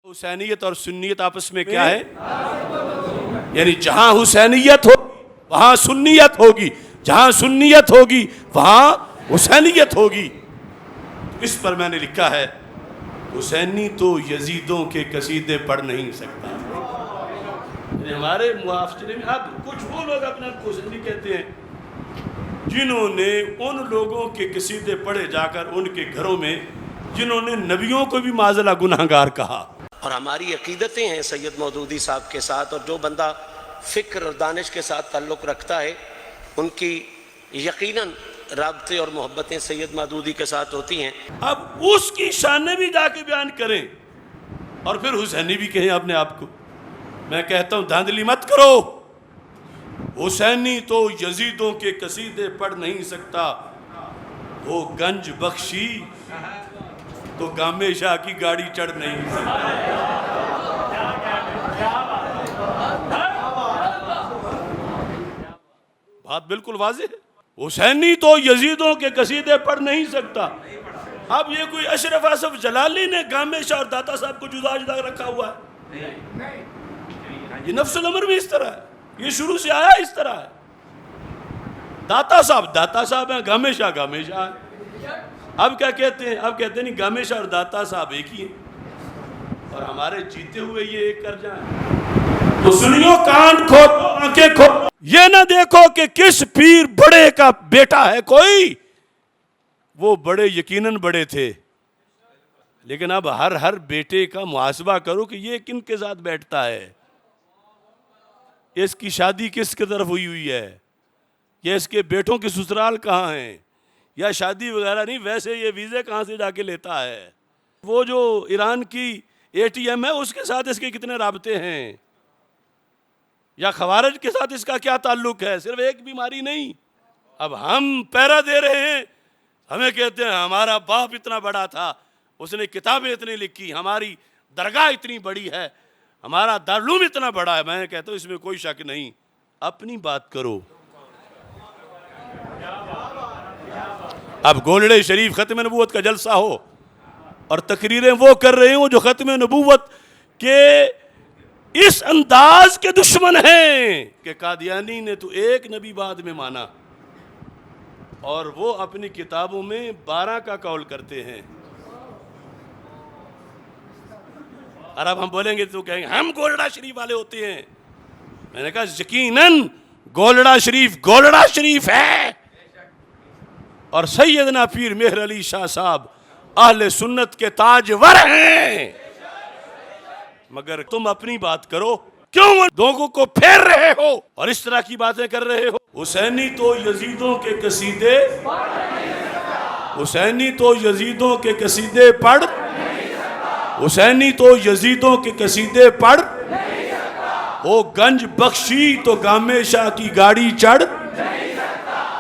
حسینیت اور سنیت آپس میں کیا ہے؟ یعنی جہاں حسینیت ہو وہاں سنیت ہوگی، جہاں سنیت ہوگی وہاں حسینیت ہوگی۔ اس پر میں نے لکھا ہے حسینی تو یزیدوں کے قصیدے پڑھ نہیں سکتا۔ یعنی ہمارے معاشرے میں اب کچھ وہ لوگ اپنے آپ کو حسینی کہتے ہیں جنہوں نے ان لوگوں کے قصیدے پڑھے جا کر ان کے گھروں میں جنہوں نے نبیوں کو بھی معاذ اللہ گناہگار کہا۔ اور ہماری عقیدتیں ہیں سید مودودی صاحب کے ساتھ، اور جو بندہ فکر اور دانش کے ساتھ تعلق رکھتا ہے ان کی یقیناً رابطے اور محبتیں سید مودودی کے ساتھ ہوتی ہیں۔ اب اس کی شانیں بھی جا کے بیان کریں اور پھر حسینی بھی کہیں اپنے آپ کو۔ میں کہتا ہوں دھاندلی مت کرو، حسینی تو یزیدوں کے قصیدے پڑھ نہیں سکتا، وہ گنج بخشی تو گامے شاہ کی گاڑی چڑھ نہیں سکتا۔ بات بالکل واضح ہے، حسینی تو یزیدوں کے قصیدے پڑھ نہیں سکتا۔ اب یہ کوئی اشرف آصف جلالی نے گامے شاہ اور داتا صاحب کو جدا جدا رکھا ہوا ہے؟ یہ نفس الامر بھی اس طرح ہے، یہ شروع سے آیا اس طرح ہے۔ داتا صاحب ہیں، گامے شاہ ہیں۔ اب کیا کہتے ہیں؟ اب کہتے ہیں نہیں گامے شاہ اور داتا صاحب ایک ہی ہیں، اور ہمارے جیتے ہوئے یہ ایک کر جائیں۔ تو سنیو، کان کھولو، آنکھیں کھولو، یہ نہ دیکھو کہ کس پیر بڑے کا بیٹا ہے کوئی، وہ بڑے یقیناً بڑے تھے، لیکن اب ہر بیٹے کا محاسبہ کرو کہ یہ کن کے ساتھ بیٹھتا ہے، اس کی شادی کس کی طرف ہوئی ہے، یا اس کے بیٹوں کے سسرال کہاں ہیں، یا شادی وغیرہ نہیں، ویسے یہ ویزے کہاں سے جا کے لیتا ہے، وہ جو ایران کی اے ٹی ایم ہے اس کے ساتھ اس کے کتنے رابطے ہیں، یا خوارج کے ساتھ اس کا کیا تعلق ہے، صرف ایک بیماری نہیں۔ اب ہم پیرا دے رہے ہیں، ہمیں کہتے ہیں ہمارا باپ اتنا بڑا تھا، اس نے کتابیں اتنی لکھی، ہماری درگاہ اتنی بڑی ہے، ہمارا دارالعلوم اتنا بڑا ہے۔ میں کہتا ہوں اس میں کوئی شک نہیں، اپنی بات کرو۔ اب گولڑے شریف ختم نبوت کا جلسہ ہو اور تقریریں وہ کر رہے ہوں جو ختم نبوت کے اس انداز کے دشمن ہیں کہ قادیانی نے تو ایک نبی بعد میں مانا، اور وہ اپنی کتابوں میں 12 کا قول کرتے ہیں۔ اور اب ہم بولیں گے تو کہیں گے ہم گولڑا شریف والے ہوتے ہیں۔ میں نے کہا یقیناً گولڑا شریف ہے، اور سیدنا پیر مہر علی شاہ صاحب اہل سنت کے تاجور ہیں، مگر تم اپنی بات کرو، کیوں لوگوں کو پھیر رہے ہو اور اس طرح کی باتیں کر رہے ہو؟ حسینی تو یزیدوں کے قصیدے حسینی تو یزیدوں کے قصیدے پڑھ حسینی تو یزیدوں کے قصیدے پڑھ وہ گنج بخشی تو گامے شاہ کی گاڑی چڑھ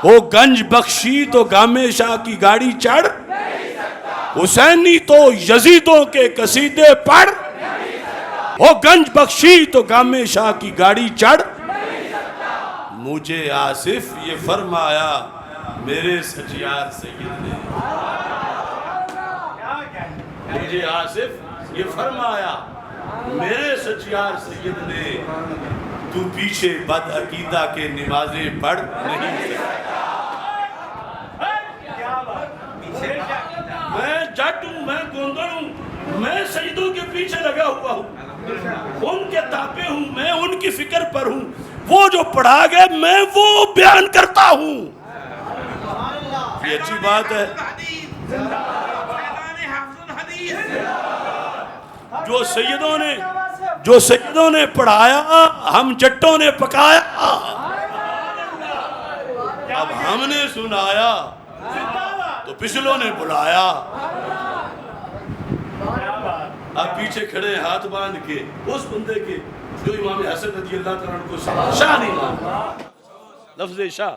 وہ گنج بخشی تو گامے شاہ کی گاڑی چڑھ حسینی تو یزیدوں کے قصیدے پڑھ وہ گنج بخشی تو گامے شاہ کی گاڑی چڑھ۔ مجھے آصف یہ فرمایا میرے سچیار سید نے، مجھے آصف یہ فرمایا میرے سچیار سید نے، تو پیچھے بد عقیدہ کے نمازیں پڑھ نہیں سکتا۔ میں جٹ ہوں، میں گوندڑ ہوں، میں سیدوں کے پیچھے لگا ہوا ہوں، ان کے تابع ہوں، میں ان کی فکر پر ہوں، وہ جو پڑھا گئے میں وہ بیان کرتا ہوں۔ یہ اچھی بات ہے، جو سیدوں نے پڑھایا ہم جٹوں نے پکایا، اب ہم نے سنایا تو پچھلوں نے بلایا۔ اب پیچھے کھڑے ہاتھ باندھ کے اس بندے کے جو امام حسن رضی اللہ تعالیٰ عنہ کو شاہ نہیں مانتا، لفظ شاہ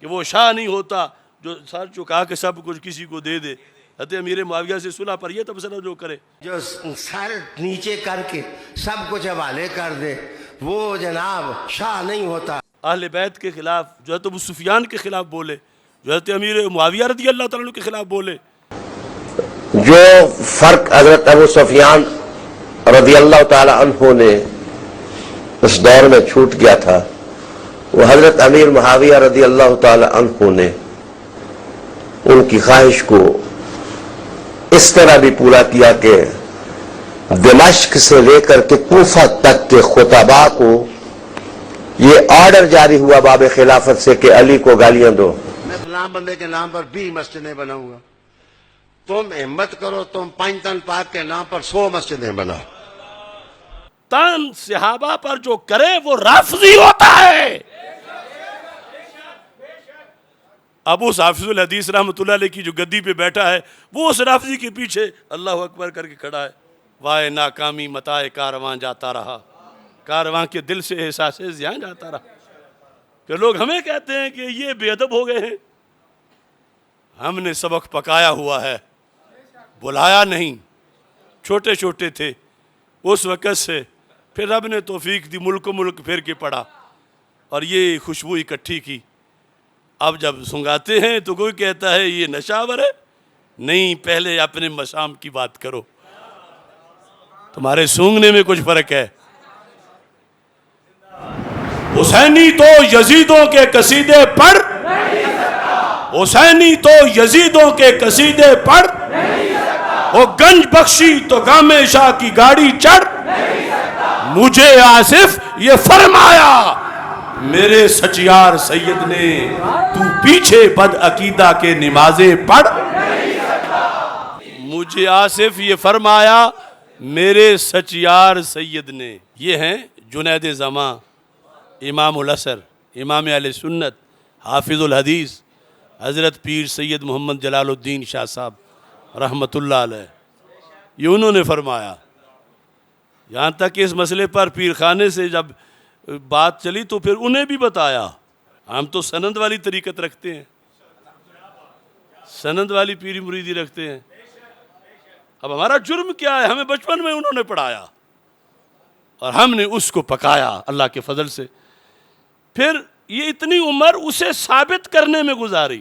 کہ وہ شاہ نہیں ہوتا جو سر چکا کے سب کچھ کسی کو دے دے۔ حضرت امیر معاویہ سے صلح پر یہ تبصرہ جو کرے، جو سر نیچے کر کے سب کچھ حوالے کر دے، وہ جناب شاہ نہیں ہوتا۔ اہل بیت کے خلاف جو حضرت ابو سفیان کے خلاف بولے، جو حضرت امیر معاویہ رضی اللہ تعالیٰ عنہ کے خلاف بولے، جو فرق حضرت ابو سفیان رضی اللہ تعالی عنہ نے اس دور میں چھوٹ گیا تھا، وہ حضرت امیر معاویہ رضی اللہ تعالی عنہ نے ان کی خواہش کو اس طرح بھی پورا کیا کہ دمشق سے لے کر کے کوفہ تک کے خطباء کو یہ آرڈر جاری ہوا باب خلافت سے کہ علی کو گالیاں دو۔ میں فلاں بندے کے نام پر 20 مسجدیں بناؤں گا، تم ہمت کرو تم پنجتن پاک کے نام پر 100 مسجدیں بناؤ۔ تان صحابہ پر جو کرے وہ رافضی ہوتا ہے۔ ابو حافظ الحدیث رحمۃ اللہ علیہ کی جو گدی پہ بیٹھا ہے وہ اس رافضی کے پیچھے اللہ اکبر کر کے کھڑا ہے۔ وائے ناکامی متائے کارواں جاتا رہا، کارواں کے دل سے احساس زیاں جاتا رہا۔ کہ لوگ ہمیں کہتے ہیں کہ یہ بے ادب ہو گئے ہیں، ہم نے سبق پکایا ہوا ہے، بلایا نہیں، چھوٹے چھوٹے تھے اس وقت سے، پھر رب نے توفیق دی، ملک ملک پھر کے پڑا اور یہ خوشبو اکٹھی کی۔ اب جب سنگاتے ہیں تو کوئی کہتا ہے یہ نشاور ہے، نہیں، پہلے اپنے مشام کی بات کرو، تمہارے سونگنے میں کچھ فرق ہے۔ حسینی تو یزیدوں کے قصیدے پڑھ، حسینی تو یزیدوں کے قصیدے پڑھ، وہ گنج بخشی تو گام شاہ کی گاڑی چڑھ، مجھے آصف یہ فرمایا میرے سچیار سید نے، تو پیچھے بد عقیدہ کے نمازیں پڑھ۔ مجھے آصف یہ فرمایا میرے سچیار سید نے۔ یہ ہیں جنید زماں، امام العصر، امام اہل سنت، حافظ الحدیث، حضرت پیر سید محمد جلال الدین شاہ صاحب رحمۃ اللہ علیہ، یہ انہوں نے فرمایا۔ یہاں تک کہ اس مسئلے پر پیر خانے سے جب بات چلی تو پھر انہیں بھی بتایا۔ ہم تو سند والی طریقت رکھتے ہیں، سند والی پیری مریدی رکھتے ہیں۔ اب ہمارا جرم کیا ہے؟ ہمیں بچپن میں انہوں نے پڑھایا اور ہم نے اس کو پکایا اللہ کے فضل سے۔ پھر یہ اتنی عمر اسے ثابت کرنے میں گزاری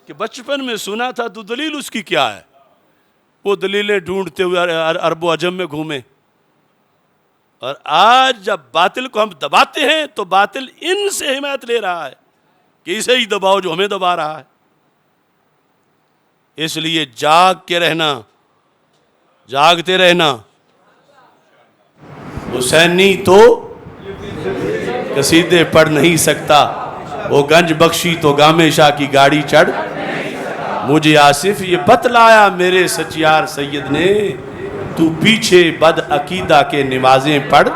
کہ بچپن میں سنا تھا تو دلیل اس کی کیا ہے، وہ دلیلیں ڈھونڈتے ہوئے عرب و عجم میں گھومے، اور آج جب باطل کو ہم دباتے ہیں تو باطل ان سے حمایت لے رہا ہے کہ اسے ہی دباؤ جو ہمیں دبا رہا ہے۔ اس لیے جاگ کے رہنا، جاگتے رہنا۔ حسینی تو قصیدے پڑھ نہیں سکتا، وہ گنج بخشی تو گام شاہ کی گاڑی چڑھ، مجھے آصف یہ بتلایا میرے سچیار سید نے، تو پیچھے بد عقیدہ کے نمازیں پڑھ۔